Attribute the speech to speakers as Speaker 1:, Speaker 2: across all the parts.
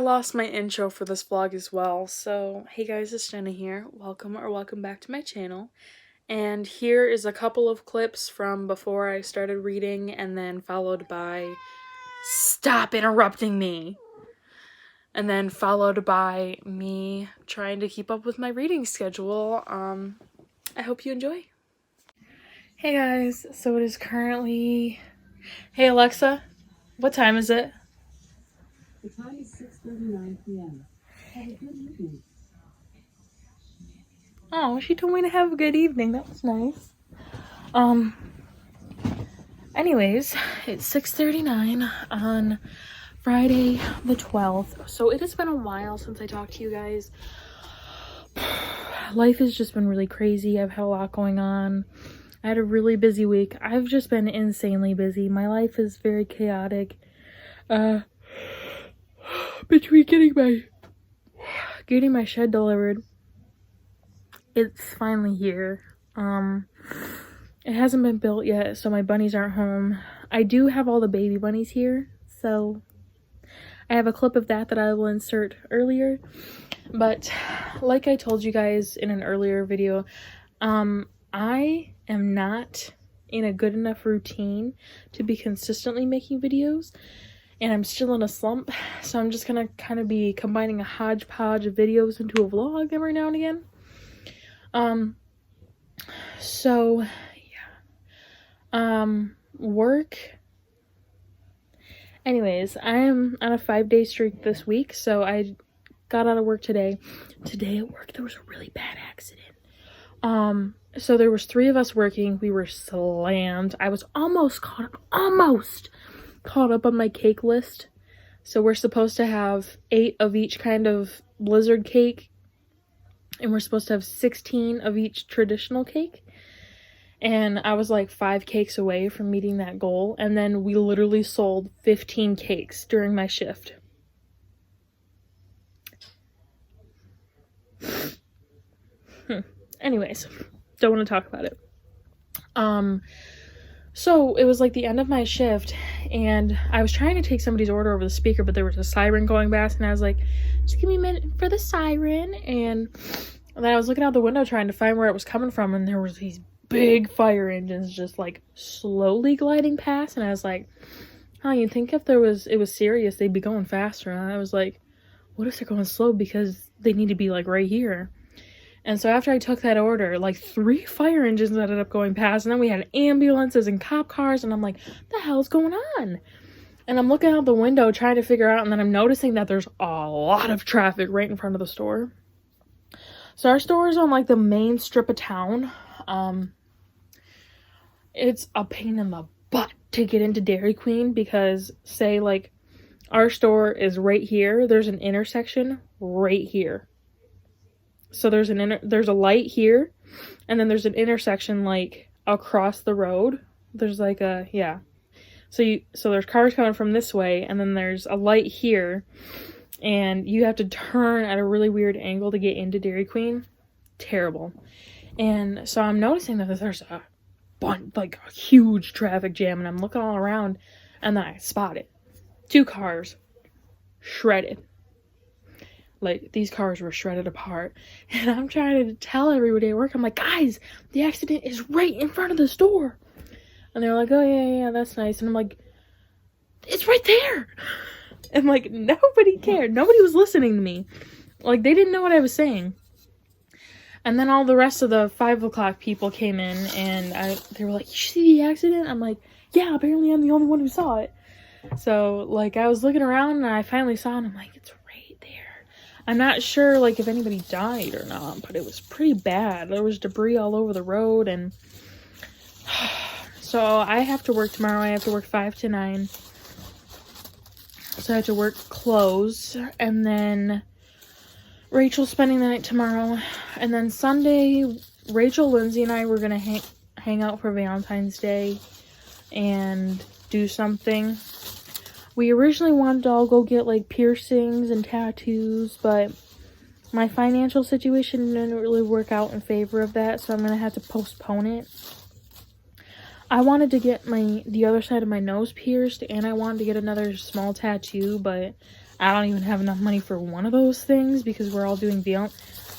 Speaker 1: I lost my intro for this vlog as well, so hey guys, it's Jenna here. Welcome back to my channel. And here is a couple of clips from before I started reading, and then followed by stop interrupting me. And then followed by me trying to keep up with my reading schedule. I hope you enjoy. Hey guys, so it is currently, hey Alexa, what time is it?
Speaker 2: The time is 6:39 p.m. Have a good evening.
Speaker 1: Oh, she told me to have a good evening. That was nice. Anyways, it's 6:39 on Friday the 12th. So it has been a while since I talked to you guys. Life has just been really crazy. I've had a lot going on. I had a really busy week. I've just been insanely busy. My life is very chaotic. Between getting my shed delivered, it's finally here. It hasn't been built yet, so my bunnies aren't home. I do have all the baby bunnies here, so I have a clip of that I will insert earlier. But like I told you guys in an earlier video, I am not in a good enough routine to be consistently making videos, and I'm still in a slump, so I'm just gonna kind of be combining a hodgepodge of videos into a vlog every now and again. So yeah. Work. Anyways, I am on a 5-day streak this week, so I got out of work today. Today at work, there was a really bad accident. So there was 3 of us working. We were slammed. I was almost caught up on my cake list. So we're supposed to have 8 of each kind of blizzard cake, and we're supposed to have 16 of each traditional cake. And I was like 5 cakes away from meeting that goal, and then we literally sold 15 cakes during my shift. Anyways, don't want to talk about it. So it was like the end of my shift, and I was trying to take somebody's order over the speaker, but there was a siren going past, and I was like, just give me a minute for the siren. And then I was looking out the window trying to find where it was coming from, and there was these big fire engines just like slowly gliding past, and I was like, oh, you'd think if it was serious, they'd be going faster. And I was like, what if they're going slow because they need to be like right here? And so after I took that order, like 3 fire engines ended up going past, and then we had ambulances and cop cars, and I'm like, what the hell's going on? And I'm looking out the window trying to figure out, and then I'm noticing that there's a lot of traffic right in front of the store. So our store is on like the main strip of town. It's a pain in the butt to get into Dairy Queen because, say, like, our store is right here. There's an intersection right here. So there's a light here, and then there's an intersection like across the road. There's like a, yeah. So there's cars coming from this way, and then there's a light here, and you have to turn at a really weird angle to get into Dairy Queen. Terrible. And so I'm noticing that there's a huge traffic jam, and I'm looking all around, and then I spot it. 2 cars shredded. Like, these cars were shredded apart, and I'm trying to tell everybody at work, I'm like, guys, the accident is right in front of the store. And they're like, oh yeah, that's nice. And I'm like, it's right there. And like, nobody cared. Nobody was listening to me. Like, they didn't know what I was saying. And then all the rest of the 5 o'clock people came in, and they were like, you see the accident? I'm like, yeah, apparently I'm the only one who saw it. So, like, I was looking around, and I finally saw it, and I'm like, it's right there. I'm not sure, like, if anybody died or not, but it was pretty bad. There was debris all over the road, and so I have to work tomorrow. I have to work 5 to 9. So I have to work close, and then Rachel's spending the night tomorrow, and then Sunday, Rachel, Lindsay, and I were gonna hang out for Valentine's Day and do something. We originally wanted to all go get like piercings and tattoos, but my financial situation didn't really work out in favor of that, so I'm gonna have to postpone it. I wanted to get the other side of my nose pierced, and I wanted to get another small tattoo, but I don't even have enough money for one of those things because we're all doing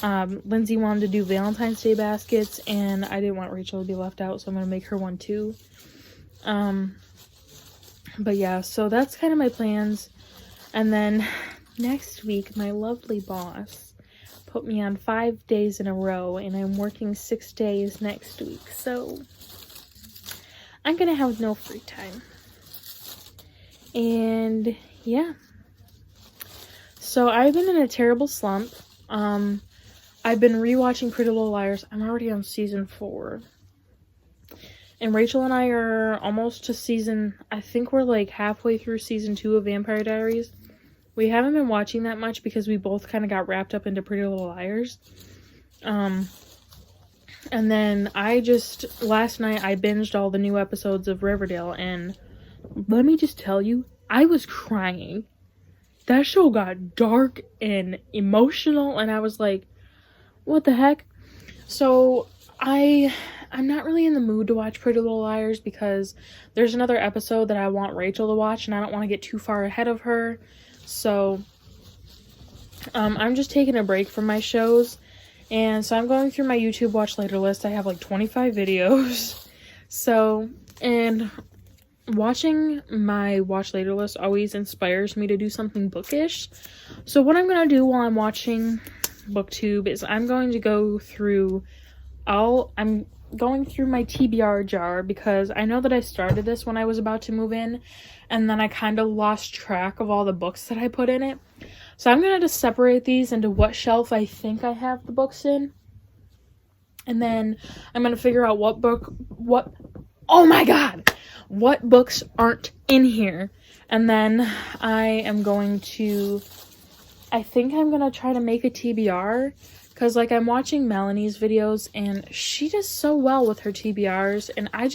Speaker 1: Lindsay wanted to do Valentine's Day baskets, and I didn't want Rachel to be left out, so I'm going to make her one too. But yeah, so that's kind of my plans. And then next week, my lovely boss put me on 5 days in a row, and I'm working 6 days next week. So I'm going to have no free time. And yeah. So I've been in a terrible slump. I've been rewatching Pretty Little Liars. I'm already on season 4. And Rachel and I are almost to I think we're like halfway through season 2 of Vampire Diaries. We haven't been watching that much because we both kind of got wrapped up into Pretty Little Liars. And then last night I binged all the new episodes of Riverdale, and let me just tell you, I was crying. That show got dark and emotional, and I was like, what the heck? So I'm not really in the mood to watch Pretty Little Liars because there's another episode that I want Rachel to watch, and I don't want to get too far ahead of her. So I'm just taking a break from my shows, and so I'm going through my YouTube watch later list. I have like 25 videos. So, and watching my watch later list always inspires me to do something bookish. So what I'm going to do while I'm watching BookTube is I'm going to go through I'm going through my TBR jar because I know that I started this when I was about to move in, and then I kind of lost track of all the books that I put in it. So I'm going to just separate these into what shelf I think I have the books in. And then I'm going to figure out what books aren't in here. And then I think I'm going to try to make a TBR. Because, like, I'm watching Melanie's videos, and she does so well with her TBRs, and I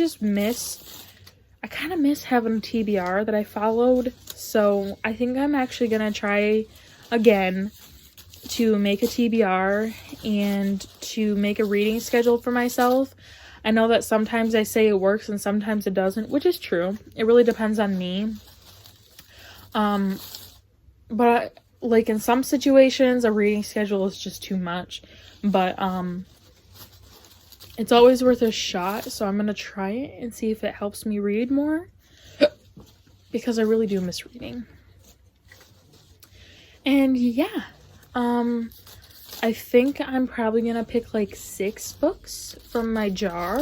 Speaker 1: kind of miss having a TBR that I followed. So I think I'm actually going to try again to make a TBR and to make a reading schedule for myself. I know that sometimes I say it works and sometimes it doesn't, which is true. It really depends on me. But like in some situations, a reading schedule is just too much. But it's always worth a shot, so I'm going to try it and see if it helps me read more. Because I really do miss reading. And yeah, I think I'm probably going to pick like 6 books from my jar.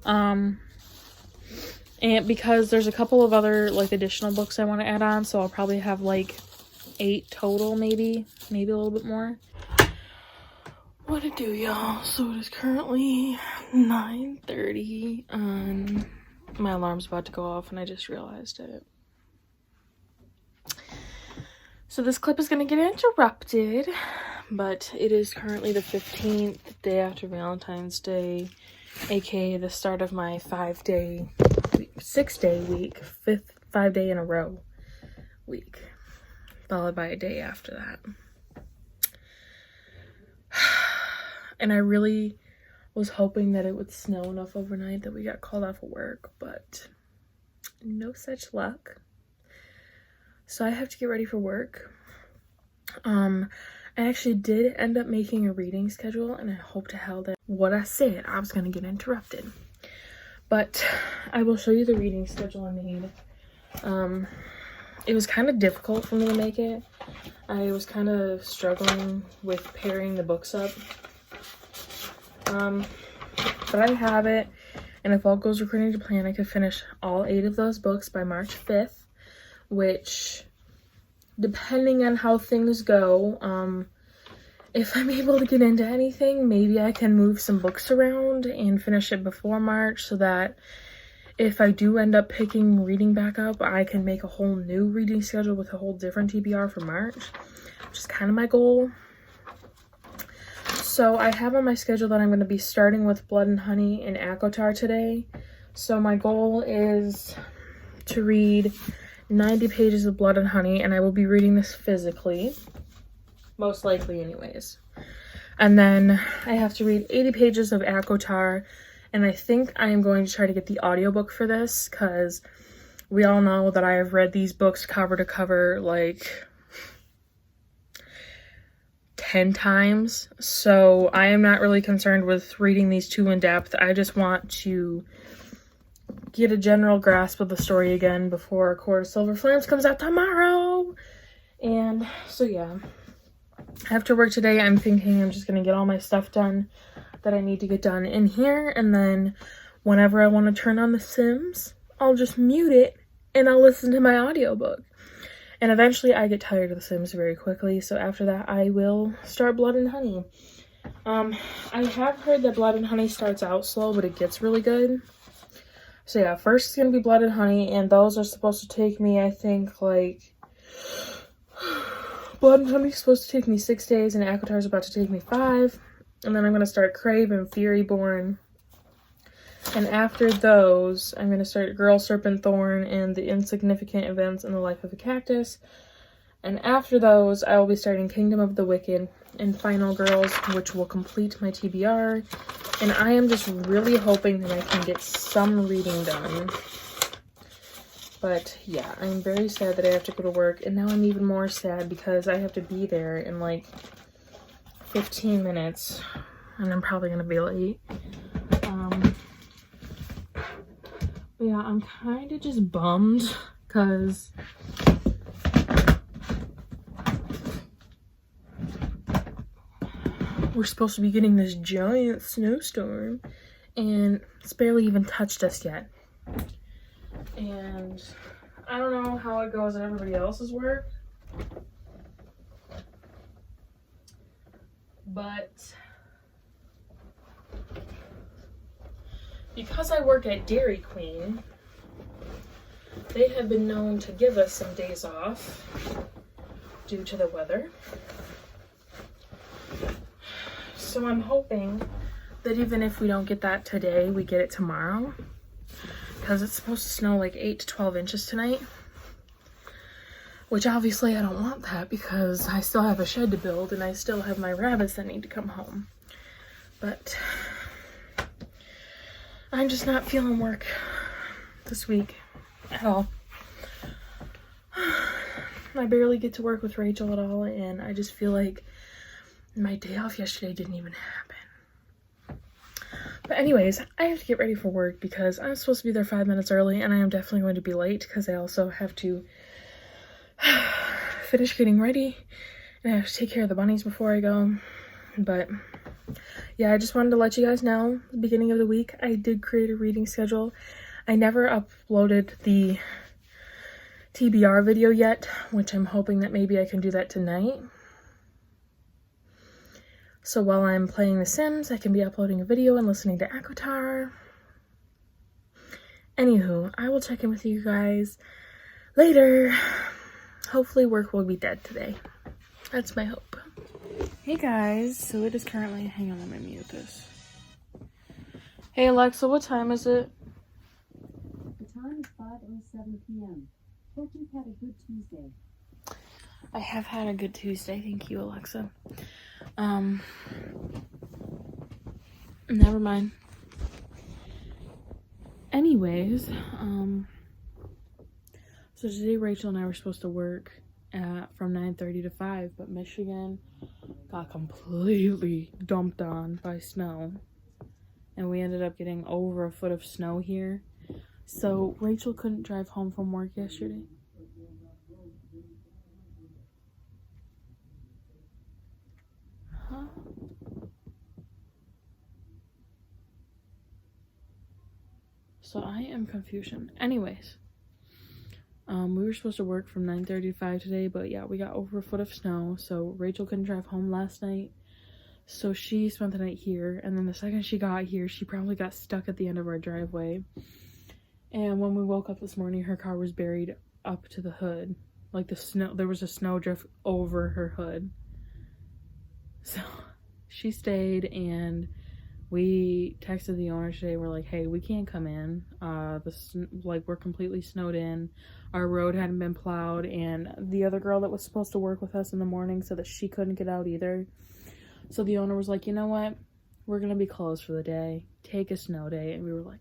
Speaker 1: And because there's a couple of other like additional books I want to add on, so I'll probably have like 8 total, maybe a little bit more. What to do, y'all? So it is currently 9:30 and my alarm's about to go off and I just realized it. So this clip is going to get interrupted, but it is currently the 15th, day after Valentine's Day, aka the start of my 6-day week, 5 day in a row week, followed by a day after that. And I really was hoping that it would snow enough overnight that we got called off of work, but no such luck. So I have to get ready for work. I actually did end up making a reading schedule, and I hope to hell that what I said, I was going to get interrupted. But I will show you the reading schedule I made. It was kind of difficult for me to make it. I was kind of struggling with pairing the books up. But I have it, and if all goes according to plan, I could finish all 8 of those books by March 5th, which, depending on how things go, if I'm able to get into anything, maybe I can move some books around and finish it before March, so that if I do end up picking reading back up, I can make a whole new reading schedule with a whole different TBR for March, which is kind of my goal. So I have on my schedule that I'm going to be starting with Blood and Honey and ACOTAR today. So my goal is to read 90 pages of Blood and Honey, and I will be reading this physically, most likely anyways. And then I have to read 80 pages of ACOTAR, and I think I am going to try to get the audiobook for this, because we all know that I have read these books cover to cover like 10 times, so I am not really concerned with reading these two in depth. I just want to get a general grasp of the story again before Court of Silver Flames comes out tomorrow. And so yeah, after work today, I'm thinking I'm just gonna get all my stuff done that I need to get done in here, and then whenever I want to turn on The Sims, I'll just mute it and I'll listen to my audiobook. And eventually I get tired of The Sims very quickly, so after that I will start Blood and Honey. I have heard that Blood and Honey starts out slow, but it gets really good. So yeah, first it's gonna be Blood and Honey, and those are supposed to take me, I think, like... Blood and Honey is supposed to take me 6 days, and ACOTAR is about to take me 5. And then I'm gonna start Crave and Furyborn. And after those, I'm going to start Girl, Serpent, Thorn, and the Insignificant Events in the Life of a Cactus. And after those, I will be starting Kingdom of the Wicked and Final Girls, which will complete my TBR. And I am just really hoping that I can get some reading done. But yeah, I'm very sad that I have to go to work. And now I'm even more sad because I have to be there in like 15 minutes. And I'm probably going to be late. Yeah, I'm kind of just bummed because we're supposed to be getting this giant snowstorm and it's barely even touched us yet. And I don't know how it goes at everybody else's work, but because I work at Dairy Queen, they have been known to give us some days off due to the weather. So I'm hoping that even if we don't get that today, we get it tomorrow. Because it's supposed to snow like 8 to 12 inches tonight. Which obviously I don't want that because I still have a shed to build and I still have my rabbits that need to come home. But I'm just not feeling work this week at all. I barely get to work with Rachel at all, and I just feel like my day off yesterday didn't even happen. But anyways, I have to get ready for work because I'm supposed to be there 5 minutes early, and I am definitely going to be late because I also have to finish getting ready, and I have to take care of the bunnies before I go. But yeah, I just wanted to let you guys know, at the beginning of the week, I did create a reading schedule. I never uploaded the TBR video yet, which I'm hoping that maybe I can do that tonight. So while I'm playing The Sims, I can be uploading a video and listening to ACOTAR. Anywho, I will check in with you guys later. Hopefully work will be dead today. That's my hope. Hey guys, so it is currently, hang on, let me mute this. Hey Alexa, what time is it?
Speaker 2: The time is 5:07 p.m. Hope you've had a good Tuesday.
Speaker 1: I have had a good Tuesday, thank you, Alexa. Never mind. Anyways, so today Rachel and I were supposed to work from 9:30 to 5, but Michigan got completely dumped on by snow, and we ended up getting over a foot of snow here. So Rachel couldn't drive home from work yesterday. Huh? So I am confusion. Anyways, we were supposed to work from 9:30 to 5 today, but yeah, we got over a foot of snow, so Rachel couldn't drive home last night. So she spent the night here, and then the second she got here, she probably got stuck at the end of our driveway. And when we woke up this morning, her car was buried up to the hood. Like the snow, there was a snow drift over her hood. So she stayed, and we texted the owner today. We're like, hey, we can't come in. We're completely snowed in. Our road hadn't been plowed, and the other girl that was supposed to work with us in the morning said that she couldn't get out either. So the owner was like, you know what? We're gonna be closed for the day. Take a snow day. And we were like,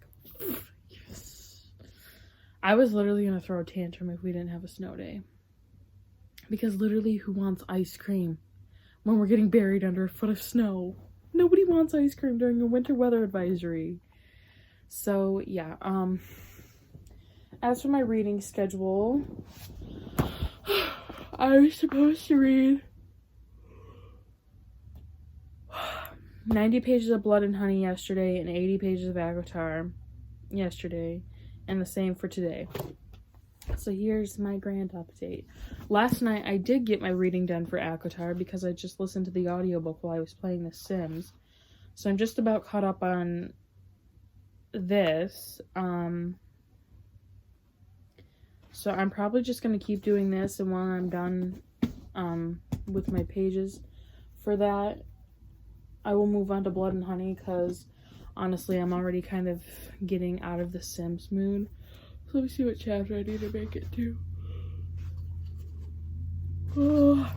Speaker 1: yes. I was literally gonna throw a tantrum if we didn't have a snow day. Because literally, who wants ice cream when we're getting buried under a foot of snow. Nobody wants ice cream during a winter weather advisory. So yeah, as for my reading schedule, I was supposed to read 90 pages of Blood and Honey yesterday and 80 pages of Avatar yesterday, and the same for today. So here's my grand update. Last night I did get my reading done for Avatar because I just listened to the audiobook while I was playing The Sims. So I'm just about caught up on this. So I'm probably just going to keep doing this, and when I'm done with my pages for that, I will move on to Blood and Honey, because honestly I'm already kind of getting out of the Sims mood. So let me see what chapter I need to make it to. Oh.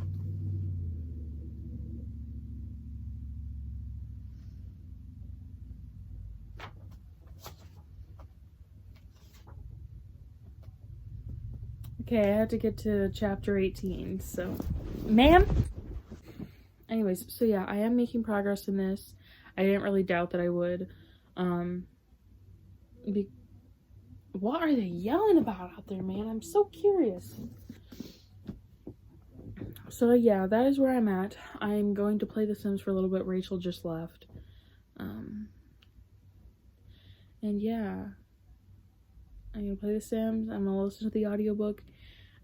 Speaker 1: Okay, I had to get to chapter 18, so... Ma'am? Anyways, so yeah, I am making progress in this. I didn't really doubt that I would. What are they yelling about out there, man? I'm so curious. So yeah, that is where I'm at. I'm going to play The Sims for a little bit. Rachel just left. And yeah, I'm gonna play The Sims. I'm gonna listen to the audiobook.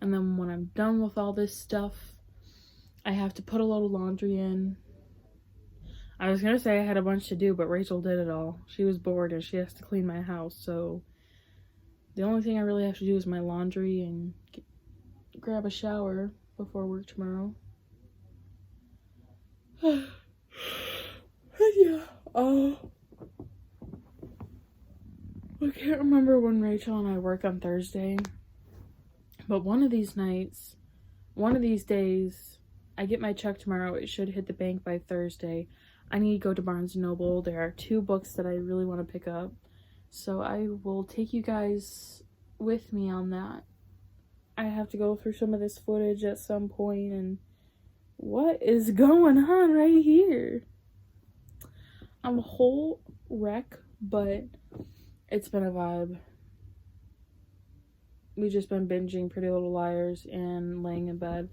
Speaker 1: And then when I'm done with all this stuff, I have to put a load of laundry in. I was gonna say I had a bunch to do, but Rachel did it all. She was bored and she has to clean my house, so the only thing I really have to do is my laundry and grab a shower before work tomorrow. Yeah, I can't remember when Rachel and I work on Thursday, but one of these days, I get my check tomorrow. It should hit the bank by Thursday. I need to go to Barnes & Noble. There are 2 books that I really want to pick up. So I will take you guys with me on that. I have to go through some of this footage at some point, and what is going on right here? I'm a whole wreck, but it's been a vibe. We've just been binging Pretty Little Liars and laying in bed.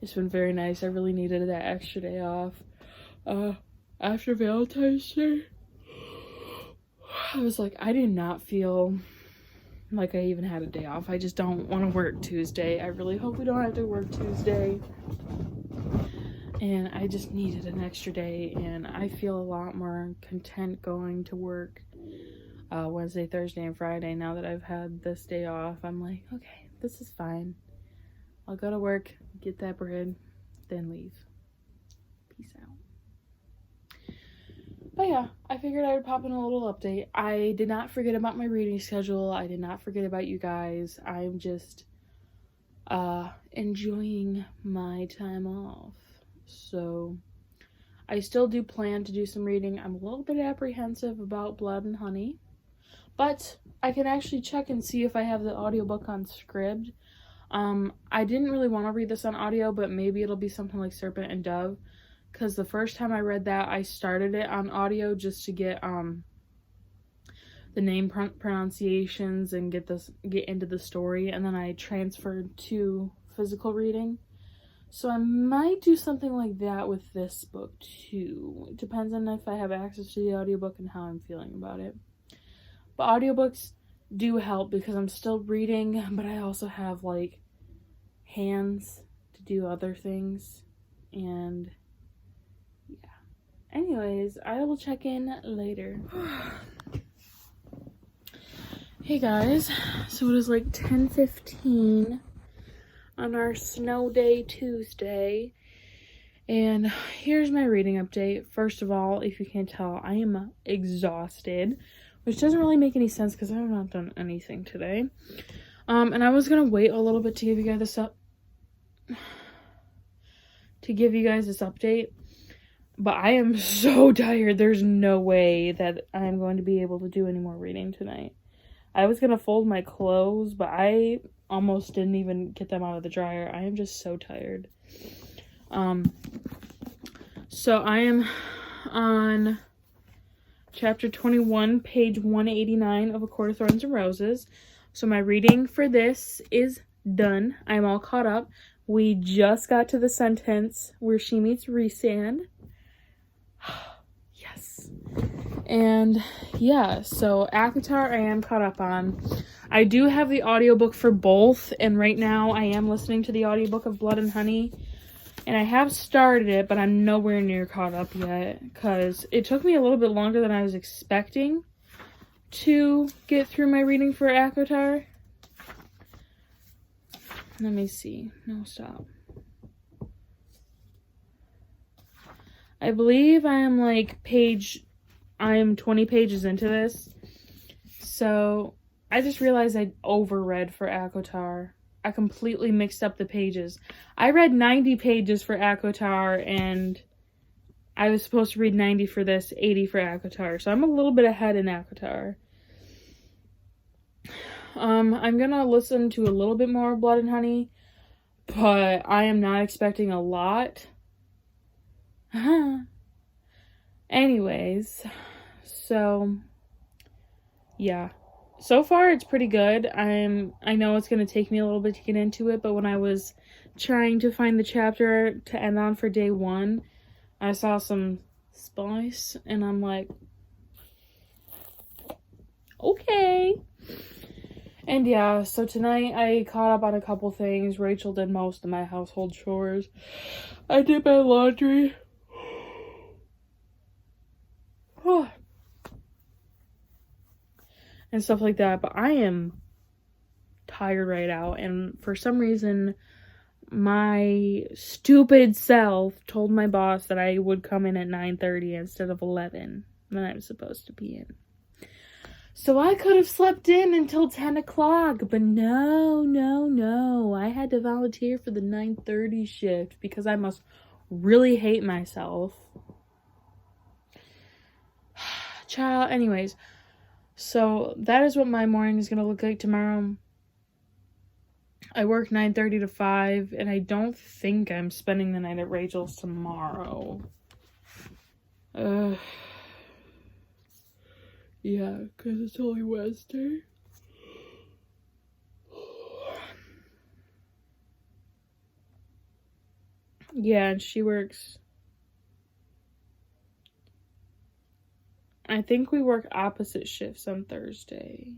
Speaker 1: It's been very nice. I really needed that extra day off. After Valentine's Day, I was like, I did not feel like I even had a day off. I just don't want to work Tuesday. I really hope we don't have to work Tuesday. And I just needed an extra day, and I feel a lot more content going to work Wednesday, Thursday, and Friday now that I've had this day off. I'm like, okay, this is fine. I'll go to work, get that bread, then leave. Peace out. But yeah, I figured I would pop in a little update. I did not forget about my reading schedule. I did not forget about you guys. I'm just enjoying my time off. So I still do plan to do some reading. I'm a little bit apprehensive about Blood and Honey, but I can actually check and see if I have the audiobook on Scribd. I didn't really want to read this on audio, but maybe it'll be something like Serpent and Dove, because the first time I read that, I started it on audio just to get the name pronunciations and get into the story, and then I transferred to physical reading. So I might do something like that with this book too. It depends on if I have access to the audiobook and how I'm feeling about it. But audiobooks do help because I'm still reading, but I also have like hands to do other things. And yeah. Anyways, I will check in later. Hey guys, so it is like 10:15 on our snow day Tuesday, and here's my reading update. First of all, if you can't tell, I am exhausted, which doesn't really make any sense because I have not done anything today. And I was gonna wait a little bit to give you guys this update, but I am so tired. There's no way that I'm going to be able to do any more reading tonight. I was gonna fold my clothes, but I almost didn't even get them out of the dryer. I am just so tired. So I am on chapter 21, page 189 of A Court of Thorns and Roses. So my reading for this is done. I'm all caught up. We just got to the sentence where she meets Rhysand. Yes. And yeah, so ACOTAR I am caught up on. I do have the audiobook for both, and right now I am listening to the audiobook of Blood and Honey. And I have started it, but I'm nowhere near caught up yet, because it took me a little bit longer than I was expecting to get through my reading for ACOTAR. Let me see. No, stop. I believe I am 20 pages into this. So I just realized I overread for ACOTAR. I completely mixed up the pages. I read 90 pages for ACOTAR, and I was supposed to read 90 for this, 80 for ACOTAR. So I'm a little bit ahead in ACOTAR. I'm gonna listen to a little bit more of Blood and Honey, but I am not expecting a lot. Anyways, so yeah. So far it's pretty good. I know it's going to take me a little bit to get into it, but when I was trying to find the chapter to end on for day 1, I saw some spice and I'm like, okay. And yeah, so tonight I caught up on a couple things. Rachel did most of my household chores. I did my laundry. And stuff like that, but I am tired right now, and for some reason my stupid self told my boss that I would come in at 9:30 instead of 11 when I was supposed to be in. So I could have slept in until 10 o'clock, but no, I had to volunteer for the 9:30 shift because I must really hate myself. Child, anyways. So that is what my morning is going to look like tomorrow. I work 9:30 to 5, and I don't think I'm spending the night at Rachel's tomorrow. Yeah, because it's only Wednesday. Yeah, and she works... I think we work opposite shifts on Thursday.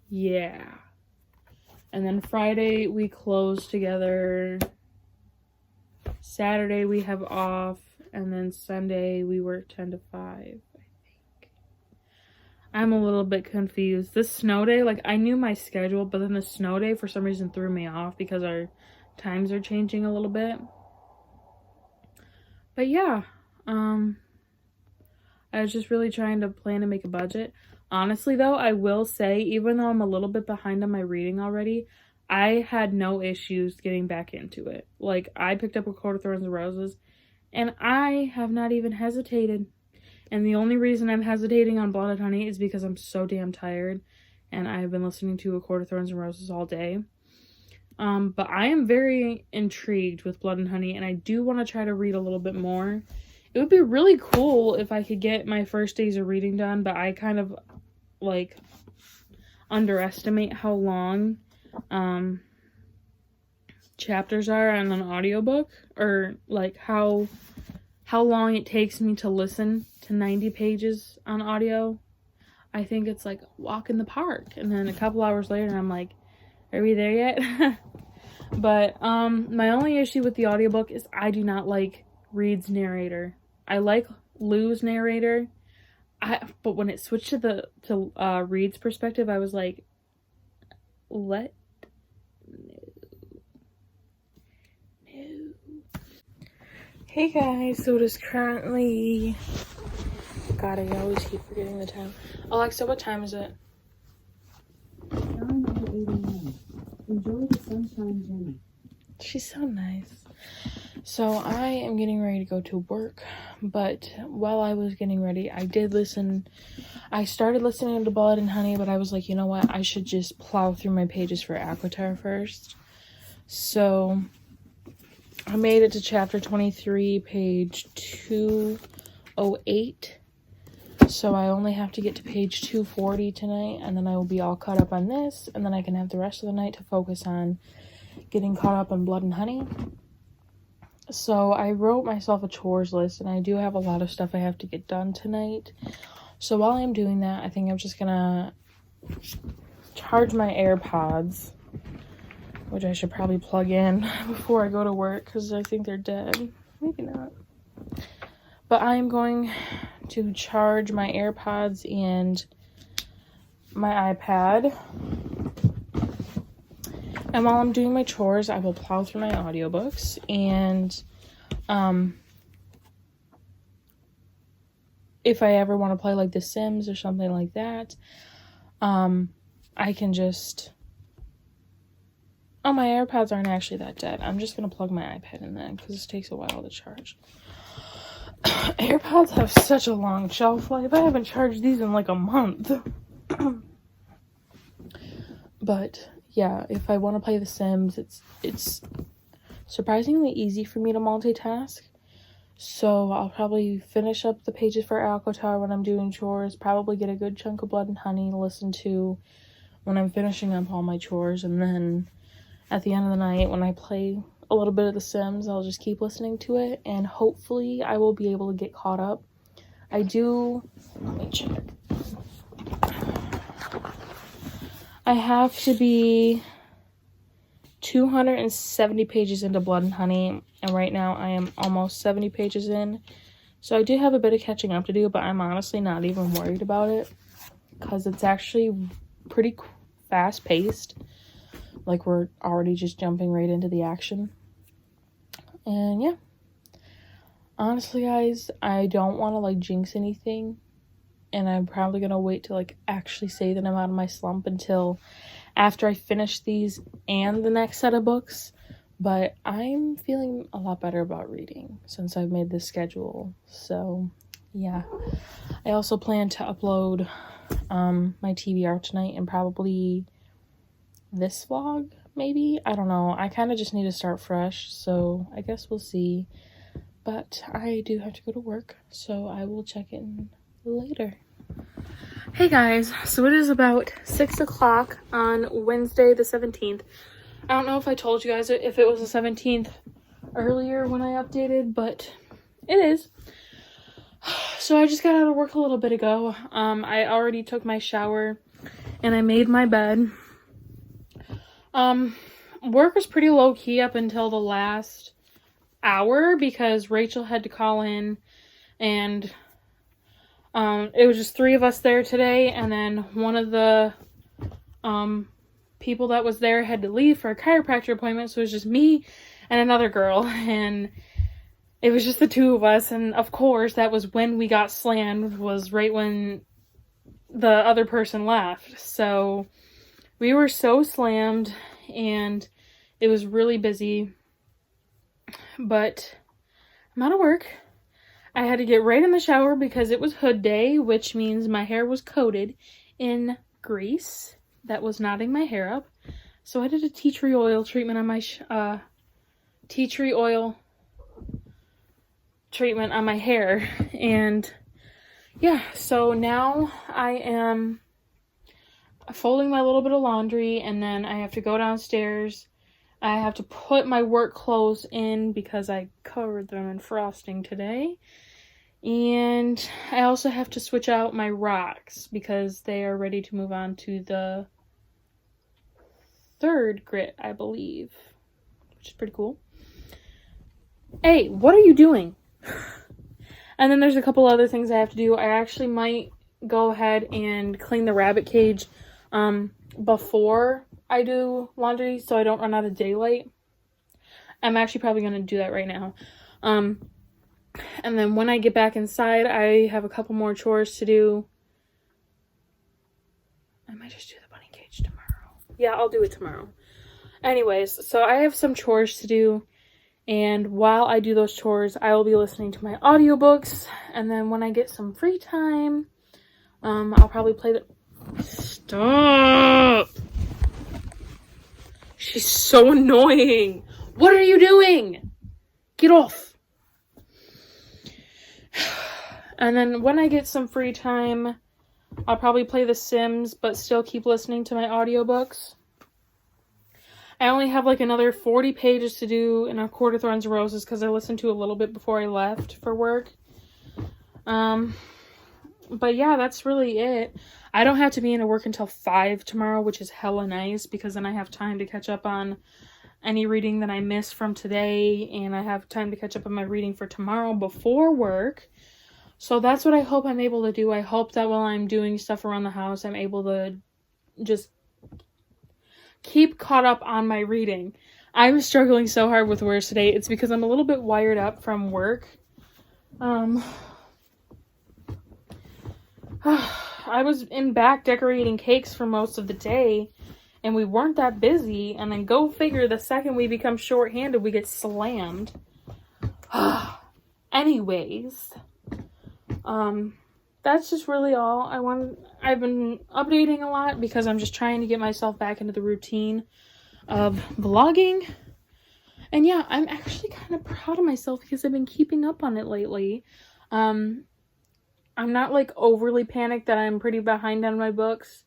Speaker 1: Yeah. And then Friday we close together. Saturday we have off. And then Sunday we work 10 to 5, I think. I'm a little bit confused. This snow day, I knew my schedule, but then the snow day for some reason threw me off because our times are changing a little bit. But yeah. I was just really trying to plan to make a budget. Honestly, though, I will say, even though I'm a little bit behind on my reading already, I had no issues getting back into it. I picked up A Court of Thorns and Roses, and I have not even hesitated. And the only reason I'm hesitating on Blood and Honey is because I'm so damn tired, and I've been listening to A Court of Thorns and Roses all day. But I am very intrigued with Blood and Honey, and I do want to try to read a little bit more. It would be really cool if I could get my first days of reading done, but I kind of, underestimate how long, chapters are on an audiobook, or, how long it takes me to listen to 90 pages on audio. I think it's like walk in the park, and then a couple hours later, I'm like, are we there yet? But, my only issue with the audiobook is I do not like Reed's narrator. I like Lou's narrator, but when it switched to Reed's perspective, I was like, what? No. Hey guys, so it is currently... God, I always keep forgetting the time. Alexa, what time is it?
Speaker 2: 9:08 a.m. Enjoy the sunshine journey.
Speaker 1: She's so nice. So I am getting ready to go to work, but while I was getting ready, I started listening to Blood and Honey, but I was like, you know what, I should just plow through my pages for ACOTAR first. So I made it to chapter 23, page 208. So I only have to get to page 240 tonight, and then I will be all caught up on this, and then I can have the rest of the night to focus on getting caught up on Blood and Honey. So I wrote myself a chores list, and I do have a lot of stuff I have to get done tonight. So while I'm doing that, I think I'm just gonna charge my AirPods, which I should probably plug in before I go to work because I think they're dead. Maybe not. But I'm going to charge my AirPods and my iPad. And while I'm doing my chores, I will plow through my audiobooks. And if I ever want to play like The Sims or something like that, I can just... Oh, my AirPods aren't actually that dead. I'm just going to plug my iPad in then because this takes a while to charge. AirPods have such a long shelf life. I haven't charged these in like a month. But yeah, if I want to play The Sims, it's surprisingly easy for me to multitask. So I'll probably finish up the pages for Alcotar when I'm doing chores, probably get a good chunk of Blood and Honey to listen to when I'm finishing up all my chores, and then at the end of the night when I play a little bit of The Sims, I'll just keep listening to it, and hopefully I will be able to get caught up. Let me check. I have to be 270 pages into Blood and Honey, and right now I am almost 70 pages in. So I do have a bit of catching up to do, but I'm honestly not even worried about it because it's actually pretty fast-paced. Like, we're already just jumping right into the action. And yeah. Honestly, guys, I don't want to, like, jinx anything. And I'm probably going to wait to, like, actually say that I'm out of my slump until after I finish these and the next set of books. But I'm feeling a lot better about reading since I've made this schedule. So, yeah. I also plan to upload my TBR tonight and probably this vlog, maybe? I don't know. I kind of just need to start fresh, so I guess we'll see. But I do have to go to work, so I will check in later. Hey guys, so it is about 6 o'clock on Wednesday the 17th. I don't know if I told you guys if it was the 17th earlier when I updated, but it is. So I just got out of work a little bit ago. I already took my shower and I made my bed. Work was pretty low-key up until the last hour because Rachel had to call in, and it was just 3 of us there today, and then one of the people that was there had to leave for a chiropractor appointment, so it was just me and another girl, and it was just the 2 of us. And of course that was when we got slammed, was right when the other person left. So we were so slammed, and it was really busy, but I'm out of work. I had to get right in the shower because it was hood day, which means my hair was coated in grease that was knotting my hair up. So I did a tea tree oil treatment on my hair, and yeah, so now I am folding my little bit of laundry, and then I have to go downstairs. I have to put my work clothes in because I covered them in frosting today. And I also have to switch out my rocks because they are ready to move on to the 3rd grit, I believe, which is pretty cool. Hey, what are you doing? And then there's a couple other things I have to do. I actually might go ahead and clean the rabbit cage before I do laundry so I don't run out of daylight. I'm actually probably going to do that right now. And then when I get back inside, I have a couple more chores to do. I might just do the bunny cage tomorrow. Yeah, I'll do it tomorrow. Anyways, so I have some chores to do. And while I do those chores, I will be listening to my audiobooks. And then when I get some free time, I'll probably play the... Stop! She's so annoying! What are you doing? Get off! And then when I get some free time, I'll probably play The Sims, but still keep listening to my audiobooks. I only have like another 40 pages to do in A Court of Thorns and Roses because I listened to a little bit before I left for work. But yeah, that's really it. I don't have to be into work until 5 tomorrow, which is hella nice because then I have time to catch up on any reading that I missed from today, and I have time to catch up on my reading for tomorrow before work. So that's what I hope I'm able to do. I hope that while I'm doing stuff around the house, I'm able to just keep caught up on my reading. I'm struggling so hard with words today. It's because I'm a little bit wired up from work. I was in back decorating cakes for most of the day, and we weren't that busy, and then go figure, the second we become short-handed, we get slammed. Anyways, that's just really all. I've been updating a lot because I'm just trying to get myself back into the routine of vlogging. And yeah, I'm actually kind of proud of myself because I've been keeping up on it lately. I'm not like overly panicked that I'm pretty behind on my books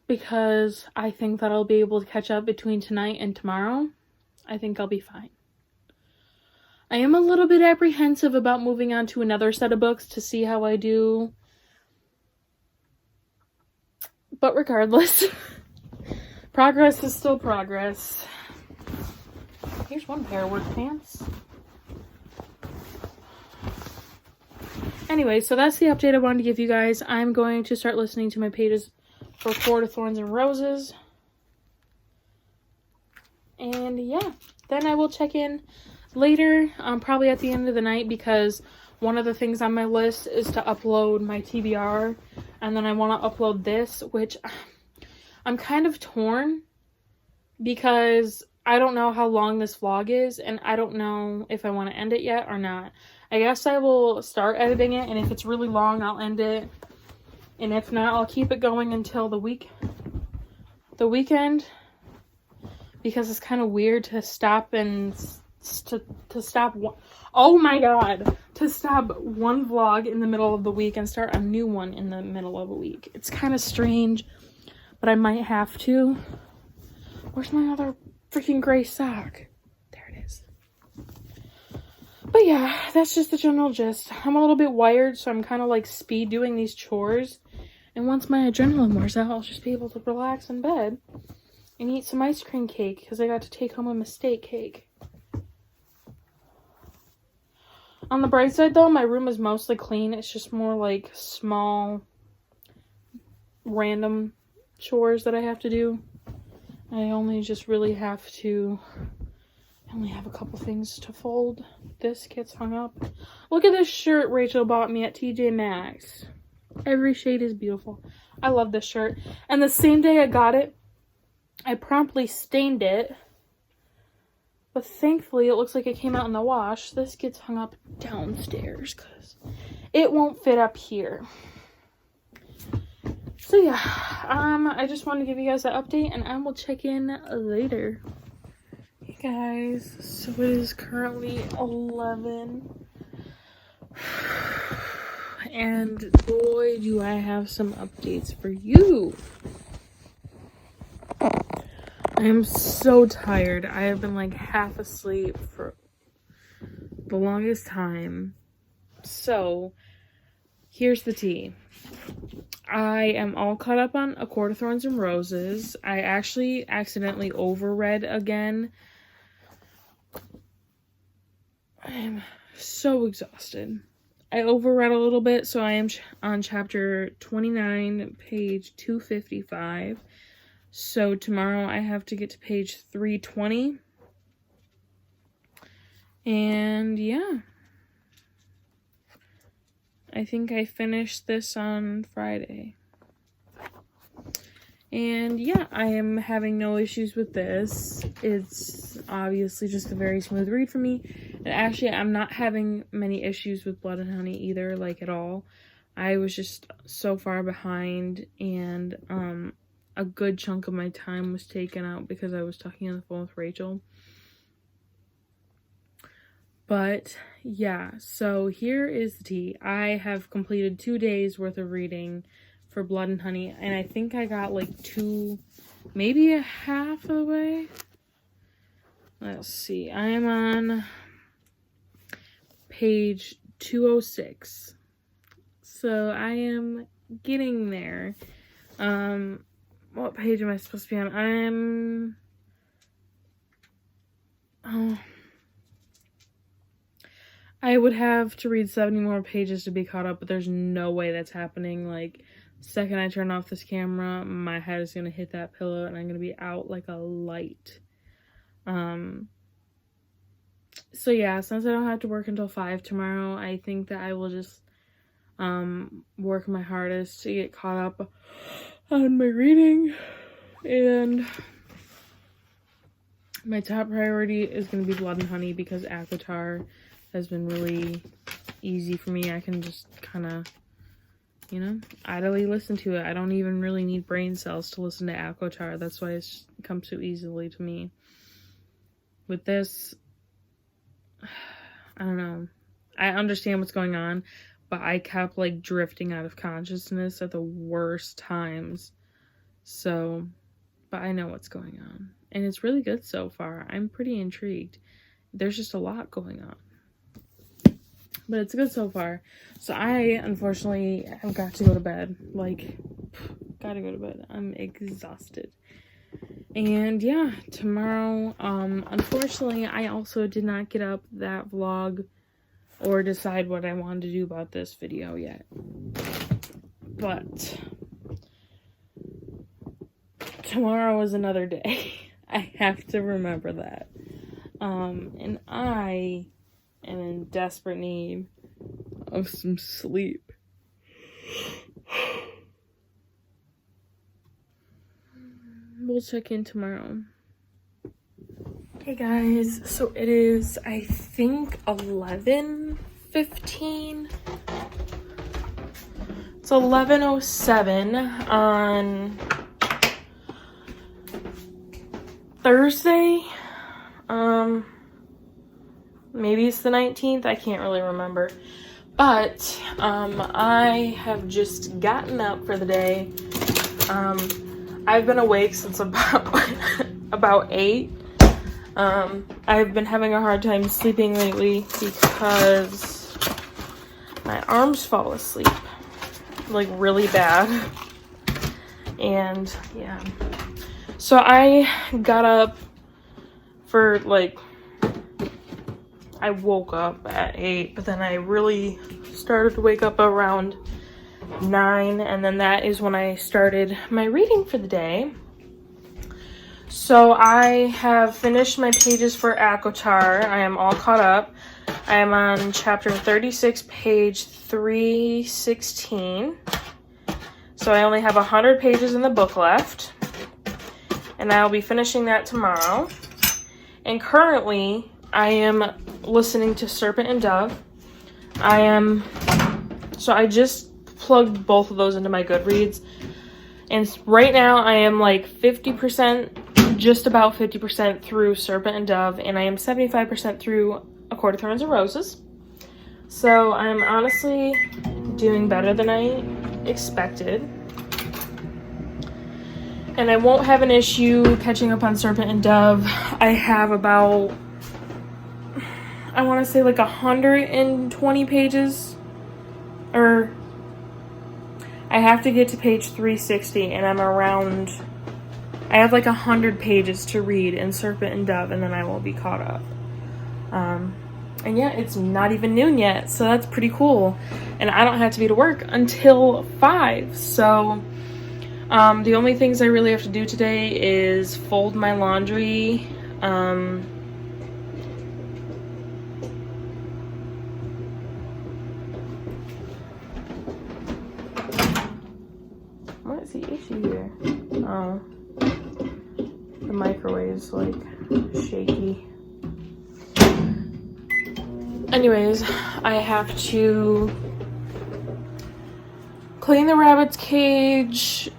Speaker 1: because I think that I'll be able to catch up between tonight and tomorrow. I think I'll be fine. I am a little bit apprehensive about moving on to another set of books to see how I do. But regardless, progress is still progress. Here's one pair of work pants. Anyway, so that's the update I wanted to give you guys. I'm going to start listening to my pages for Court of Thorns and Roses. And yeah, then I will check in later, probably at the end of the night, because one of the things on my list is to upload my TBR, and then I want to upload this, which I'm kind of torn because I don't know how long this vlog is, and I don't know if I want to end it yet or not. I guess I will start editing it, and if it's really long, I'll end it, and if not, I'll keep it going until the weekend, because it's kind of weird to stop and to stop one vlog in the middle of the week and start a new one in the middle of a week. It's kind of strange, but I might have to. Where's my other freaking gray sock? There it is. But yeah, that's just the general gist. I'm a little bit wired, so I'm kind of like speed doing these chores, and once my adrenaline wears out, I'll just be able to relax in bed and eat some ice cream cake because I got to take home a mistake cake. On the bright side, though, my room is mostly clean. It's just more like small, random chores that I have to do. I only have a couple things to fold. This gets hung up. Look at this shirt Rachel bought me at TJ Maxx. Every shade is beautiful. I love this shirt. And the same day I got it, I promptly stained it. But thankfully, it looks like it came out in the wash. This gets hung up downstairs because it won't fit up here. So yeah, I just wanted to give you guys that update, and I will check in later. Hey guys, so it is currently 11. And boy, do I have some updates for you. I am so tired. I have been like half asleep for the longest time. So, here's the tea. I am all caught up on A Court of Thorns and Roses. I actually accidentally overread again. I am so exhausted. I overread a little bit, so I am on chapter 29, page 255. So tomorrow I have to get to page 320. And yeah. I think I finished this on Friday. And yeah, I am having no issues with this. It's obviously just a very smooth read for me. And actually, I'm not having many issues with Blood and Honey either, like at all. I was just so far behind, and a good chunk of my time was taken out because I was talking on the phone with Rachel. But yeah, so here is the tea. I have completed 2 days worth of reading for Blood and Honey, and I think I got like 2, maybe a half of the way. Let's see, I am on page 206. So I am getting there. What page am I supposed to be on? I would have to read 70 more pages to be caught up, but there's no way that's happening. Like, the second I turn off this camera, my head is going to hit that pillow and I'm going to be out like a light. So yeah, since I don't have to work until 5 tomorrow, I think that I will just work my hardest to get caught up on my reading. And my top priority is going to be Blood and Honey because Aquatar has been really easy for me. I can just kind of, you know, idly listen to it. I don't even really need brain cells to listen to Aquatar. That's why it's come so easily to me. With this, I don't know. I understand what's going on, but I kept like drifting out of consciousness at the worst times. So, but I know what's going on. And it's really good so far. I'm pretty intrigued. There's just a lot going on. But it's good so far. So I, unfortunately, have got to go to bed. Like, gotta go to bed. I'm exhausted. And yeah, tomorrow, unfortunately, I also did not get up that vlog or decide what I wanted to do about this video yet. But tomorrow is another day. I have to remember that. And I am in desperate need of some sleep. We'll check in tomorrow. Hey guys, so it is, I think, 11:15. It's 11:07 on Thursday. Maybe it's the 19th. I can't really remember. But I have just gotten up for the day. I've been awake since about 8. I've been having a hard time sleeping lately because my arms fall asleep like really bad. And yeah. So I got up for like, I woke up at 8, but then I really started to wake up around 9, and then that is when I started my reading for the day. So I have finished my pages for Aquatar. I am all caught up. I am on chapter 36, page 316. So I only have 100 pages in the book left, and I'll be finishing that tomorrow. And currently, I am listening to Serpent and Dove. So I just plugged both of those into my Goodreads. And right now, I am like 50%, just about 50% through Serpent and Dove. And I am 75% through A Court of Thorns and Roses. So I'm honestly doing better than I expected. And I won't have an issue catching up on Serpent and Dove. I have about, I want to say like 120 pages. Or I have to get to page 360 and I'm around, I have like 100 pages to read in Serpent and Dove, and then I will be caught up. And yeah, it's not even noon yet, so that's pretty cool. And I don't have to be to work until 5, so the only things I really have to do today is fold my laundry. What is the issue here? Oh, the microwave's like shaky. Anyways, I have to clean the rabbit's cage,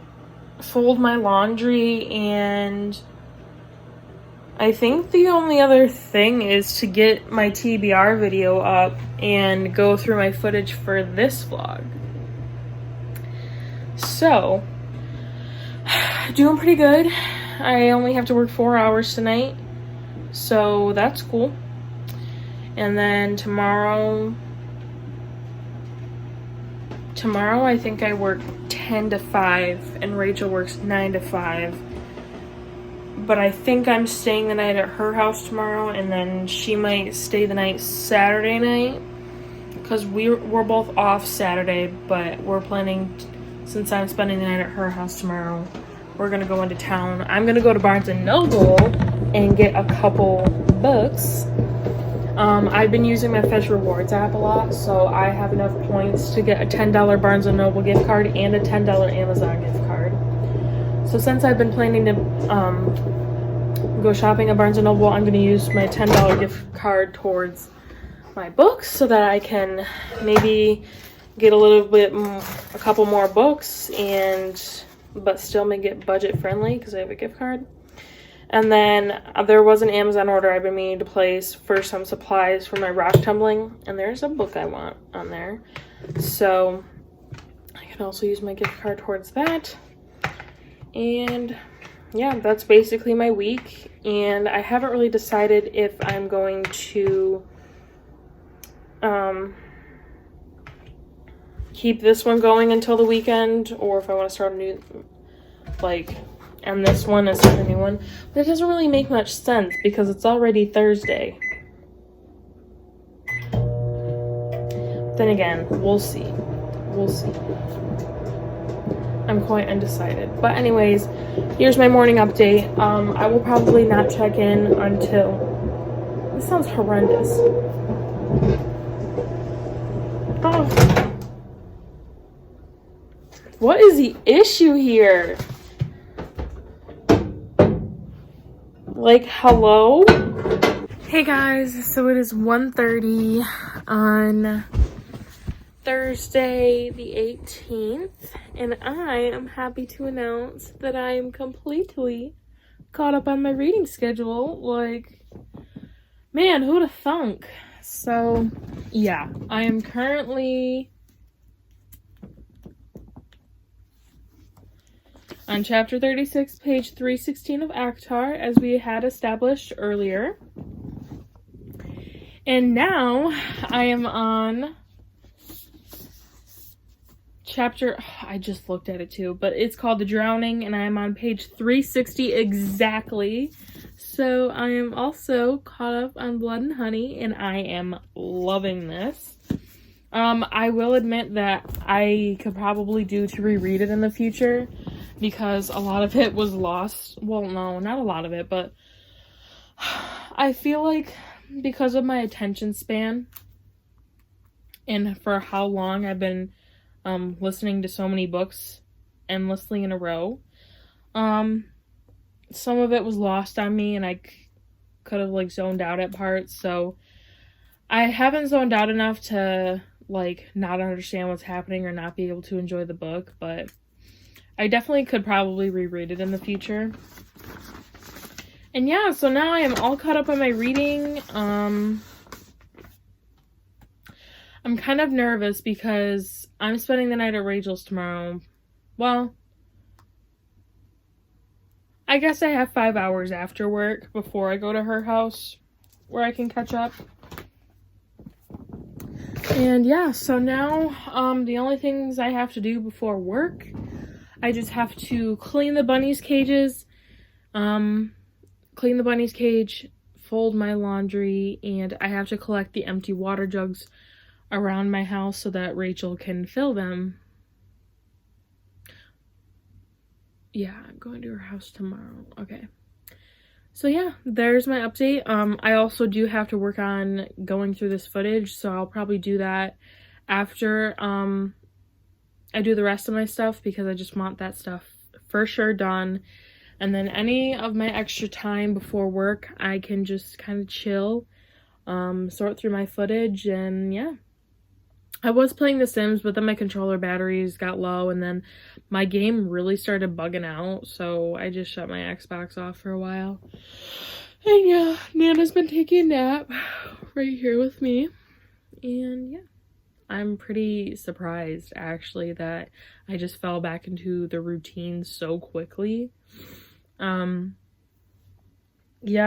Speaker 1: fold my laundry, and I think the only other thing is to get my TBR video up and go through my footage for this vlog. So, doing pretty good. I only have to work 4 hours tonight, so that's cool. And then tomorrow I think I work 10 to 5 and Rachel works 9 to 5. But I think I'm staying the night at her house tomorrow, and then she might stay the night Saturday night, because we're both off Saturday, but we're planning, since I'm spending the night at her house tomorrow, we're gonna go into town. I'm gonna go to Barnes & Noble and get a couple books. I've been using my Fetch Rewards app a lot, so I have enough points to get a $10 Barnes & Noble gift card and a $10 Amazon gift card. So since I've been planning to go shopping at Barnes & Noble, I'm going to use my $10 gift card towards my books so that I can maybe get a couple more books, but still make it budget friendly because I have a gift card. And then there was an Amazon order I've been meaning to place for some supplies for my rock tumbling, and there's a book I want on there. So I can also use my gift card towards that. And yeah, that's basically my week. And I haven't really decided if I'm going to keep this one going until the weekend, or if I want to start a new, end this one and start a new one. But it doesn't really make much sense because it's already Thursday. Then again, we'll see. I'm quite undecided. But anyways, here's my morning update. I will probably not check in until... This sounds horrendous. Oh. What is the issue here? Hello? Hey guys, so it is 1:30 on Thursday the 18th, and I am happy to announce that I am completely caught up on my reading schedule. Man, who'da thunk? So, yeah, I am currently on chapter 36, page 316 of Akhtar, as we had established earlier. And now I am on I just looked at it too, but it's called The Drowning, and I am on page 360 exactly. So I am also caught up on Blood and Honey, and I am loving this. I will admit that I could probably do to reread it in the future, because a lot of it was lost. Well, no, not a lot of it, but I feel like because of my attention span and for how long I've been listening to so many books endlessly in a row, some of it was lost on me, and I could have zoned out at parts. So I haven't zoned out enough to not understand what's happening or not be able to enjoy the book, but I definitely could probably reread it in the future. And yeah, so now I am all caught up on my reading. I'm kind of nervous because I'm spending the night at Rachel's tomorrow. Well, I guess I have 5 hours after work before I go to her house where I can catch up. And yeah, so now the only things I have to do before work, I just have to clean the bunnies' cages, fold my laundry, and I have to collect the empty water jugs around my house so that Rachel can fill them. Yeah, I'm going to her house tomorrow. Okay. So yeah, there's my update. I also do have to work on going through this footage, so I'll probably do that after I do the rest of my stuff, because I just want that stuff for sure done. And then any of my extra time before work, I can just kind of chill, sort through my footage, and yeah. I was playing The Sims, but then my controller batteries got low, and then my game really started bugging out, so I just shut my Xbox off for a while. And yeah, Nana's been taking a nap right here with me. And yeah, I'm pretty surprised actually that I just fell back into the routine so quickly. Yeah,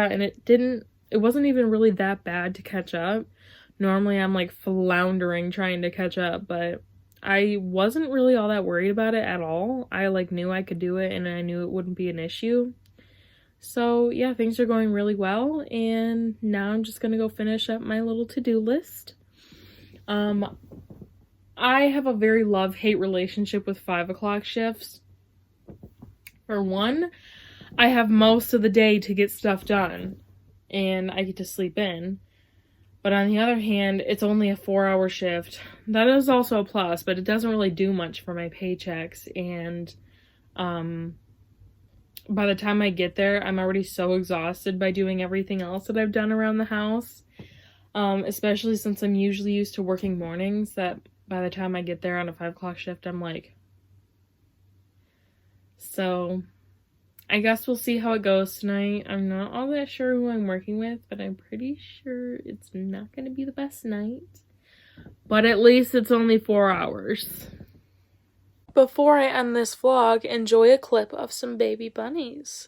Speaker 1: and it wasn't even really that bad to catch up. Normally I'm like floundering trying to catch up, but I wasn't really all that worried about it at all. I like knew I could do it and I knew it wouldn't be an issue. So yeah, things are going really well, and now I'm just gonna go finish up my little to-do list. I have a very love-hate relationship with 5 o'clock shifts. For one, I have most of the day to get stuff done, and I get to sleep in. But on the other hand, it's only a 4-hour shift. That is also a plus, but it doesn't really do much for my paychecks, and by the time I get there, I'm already so exhausted by doing everything else that I've done around the house. Especially since I'm usually used to working mornings, that by the time I get there on a 5 o'clock shift, I'm like... So, I guess we'll see how it goes tonight. I'm not all that sure who I'm working with, but I'm pretty sure it's not going to be the best night. But at least it's only 4 hours. Before I end this vlog, enjoy a clip of some baby bunnies.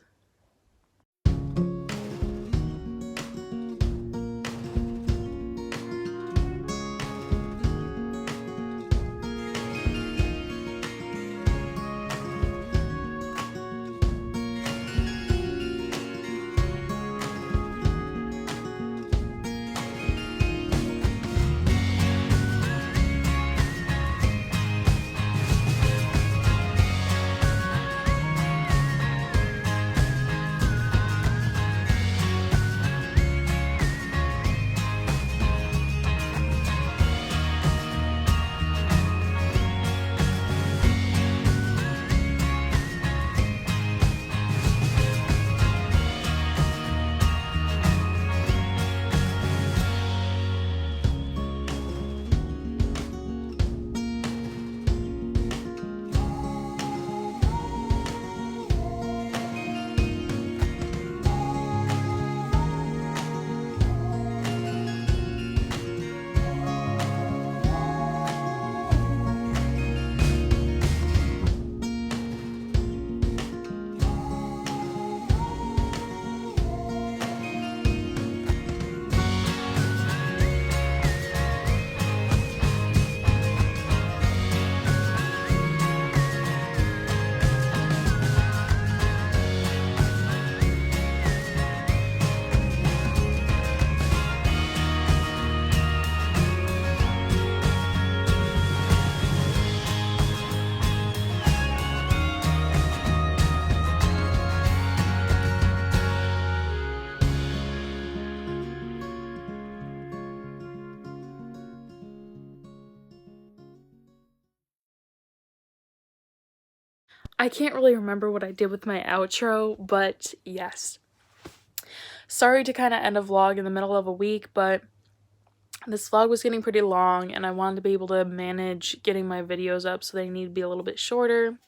Speaker 1: I can't really remember what I did with my outro, but yes. Sorry to kind of end a vlog in the middle of a week, but this vlog was getting pretty long and I wanted to be able to manage getting my videos up, so they need to be a little bit shorter.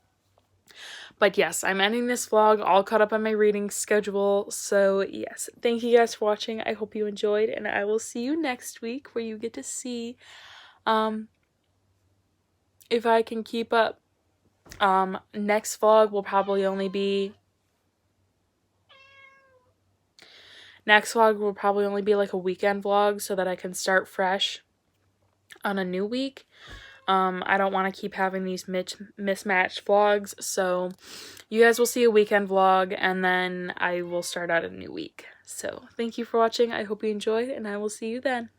Speaker 1: But yes, I'm ending this vlog all caught up on my reading schedule. So yes, thank you guys for watching. I hope you enjoyed, and I will see you next week where you get to see if I can keep up. Next vlog will probably only be like a weekend vlog so that I can start fresh on a new week. I don't want to keep having these mismatched vlogs, so you guys will see a weekend vlog and then I will start out a new week. So thank you for watching. I hope you enjoyed, and I will see you then.